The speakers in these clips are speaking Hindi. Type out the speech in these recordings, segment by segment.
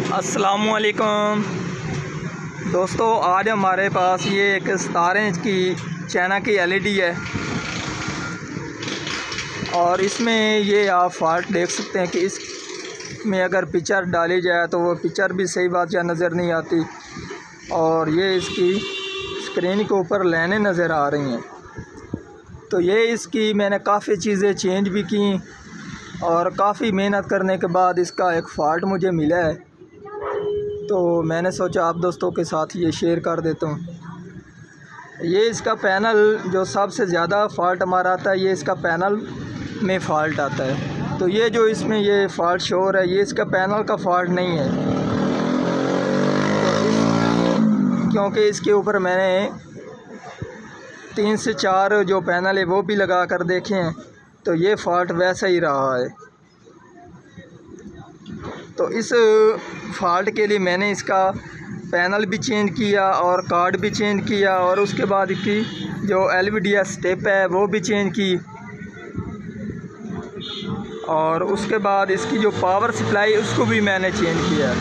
अस्सलामुअलैकुम दोस्तों, आज हमारे पास ये एक 17 इंच की चाइना की एलईडी है और इसमें ये आप फॉल्ट देख सकते हैं कि इसमें अगर पिक्चर डाली जाए तो वो पिक्चर भी सही बात या नज़र नहीं आती और ये इसकी स्क्रीन के ऊपर लाइनें नज़र आ रही हैं। तो ये इसकी मैंने काफ़ी चीज़ें चेंज भी की और काफ़ी मेहनत करने के बाद इसका एक फ़ॉल्ट मुझे मिला है, तो मैंने सोचा आप दोस्तों के साथ ये शेयर कर देता हूँ। ये इसका पैनल जो सबसे ज़्यादा फ़ॉल्ट हमारा आता है, ये इसका पैनल में फ़ॉल्ट आता है। तो ये जो इसमें ये फ़ॉल्ट शो हो रहा है, ये इसका पैनल का फ़ॉल्ट नहीं है, क्योंकि इसके ऊपर मैंने 3 से 4 जो पैनल है वो भी लगा कर देखे हैं, तो ये फ़ॉल्ट वैसा ही रहा है। तो इस फ़ॉल्ट के लिए मैंने इसका पैनल भी चेंज किया और कार्ड भी चेंज किया और उसके बाद इसकी जो LVDS स्टेप है वो भी चेंज की और उसके बाद इसकी जो पावर सप्लाई उसको भी मैंने चेंज किया।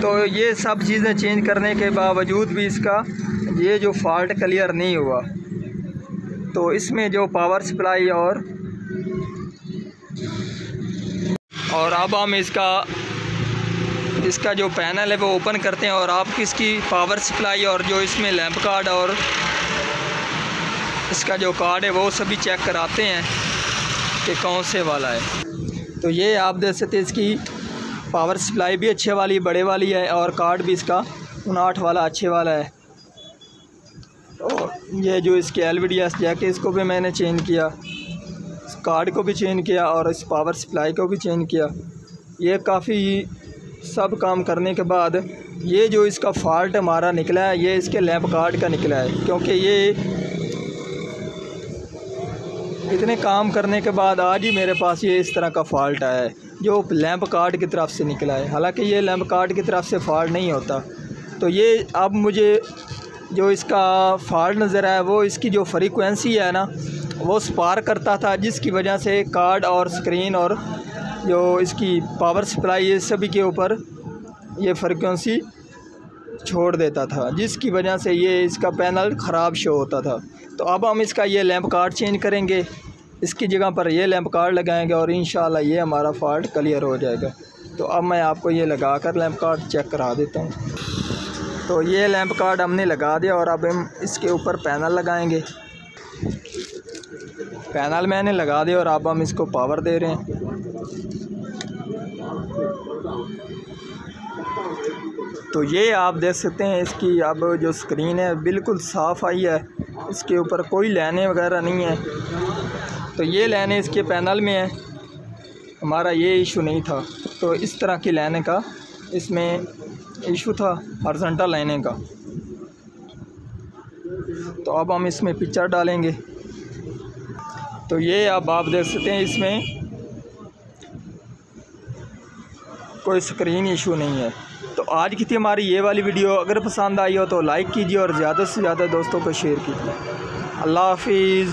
तो ये सब चीज़ें चेंज करने के बावजूद भी इसका ये जो फ़ॉल्ट क्लियर नहीं हुआ। तो इसमें जो पावर सप्लाई और अब हम इसका जो पैनल है वो ओपन करते हैं और आप इसकी पावर सप्लाई और जो इसमें लैंप कार्ड और इसका जो कार्ड है वो सभी चेक कराते हैं कि कौन से वाला है। तो ये आप देख सकते हैं इसकी पावर सप्लाई भी अच्छे वाली बड़े वाली है और कार्ड भी इसका 59 वाला अच्छे वाला है। और ये जो इसके LVDS जैक है इसको भी मैंने चेंज किया, इस कार्ड को भी चेंज किया और इस पावर सप्लाई को भी चेंज किया। ये काफ़ी सब काम करने के बाद ये जो इसका फ़ॉल्ट हमारा निकला है ये इसके लैंप कार्ड का निकला है, क्योंकि ये इतने काम करने के बाद आज ही मेरे पास ये इस तरह का फ़ॉल्ट आया है जो लैंप कार्ड की तरफ से निकला है। हालांकि ये लैंप कार्ड की तरफ से फ़ॉल्ट नहीं होता। तो ये अब मुझे जो इसका फ़ॉल्ट नज़र आया वो इसकी जो फ्रीक्वेंसी है ना वो स्पार्क करता था, जिसकी वजह से कार्ड और स्क्रीन और जो इसकी पावर सप्लाई ये सभी के ऊपर ये फ्रीक्वेंसी छोड़ देता था, जिसकी वजह से ये इसका पैनल ख़राब शो होता था। तो अब हम इसका ये लैंप कार्ड चेंज करेंगे, इसकी जगह पर ये लैंप कार्ड लगाएंगे और इंशाल्लाह ये हमारा फ़ॉल्ट क्लियर हो जाएगा। तो अब मैं आपको ये लगा कर लैंप कार्ड चेक करा देता हूँ। तो ये लैंप कार्ड हमने लगा दिया और अब हम इसके ऊपर पैनल लगाएंगे। पैनल मैंने लगा दिया और अब हम इसको पावर दे रहे हैं। तो ये आप देख सकते हैं इसकी अब जो स्क्रीन है बिल्कुल साफ़ आई है, इसके ऊपर कोई लाइनें वगैरह नहीं है। तो ये लाइनें इसके पैनल में है, हमारा ये इशू नहीं था। तो इस तरह की लाइनें का इसमें इशू था, हॉरिजॉन्टल लाइनें का। तो अब हम इसमें पिक्चर डालेंगे। तो ये अब आप देख सकते हैं इसमें कोई स्क्रीन इशू नहीं है। तो आज की थी हमारी ये वाली वीडियो। अगर पसंद आई हो तो लाइक कीजिए और ज़्यादा से ज़्यादा दोस्तों को शेयर कीजिए। अल्लाह हाफिज़।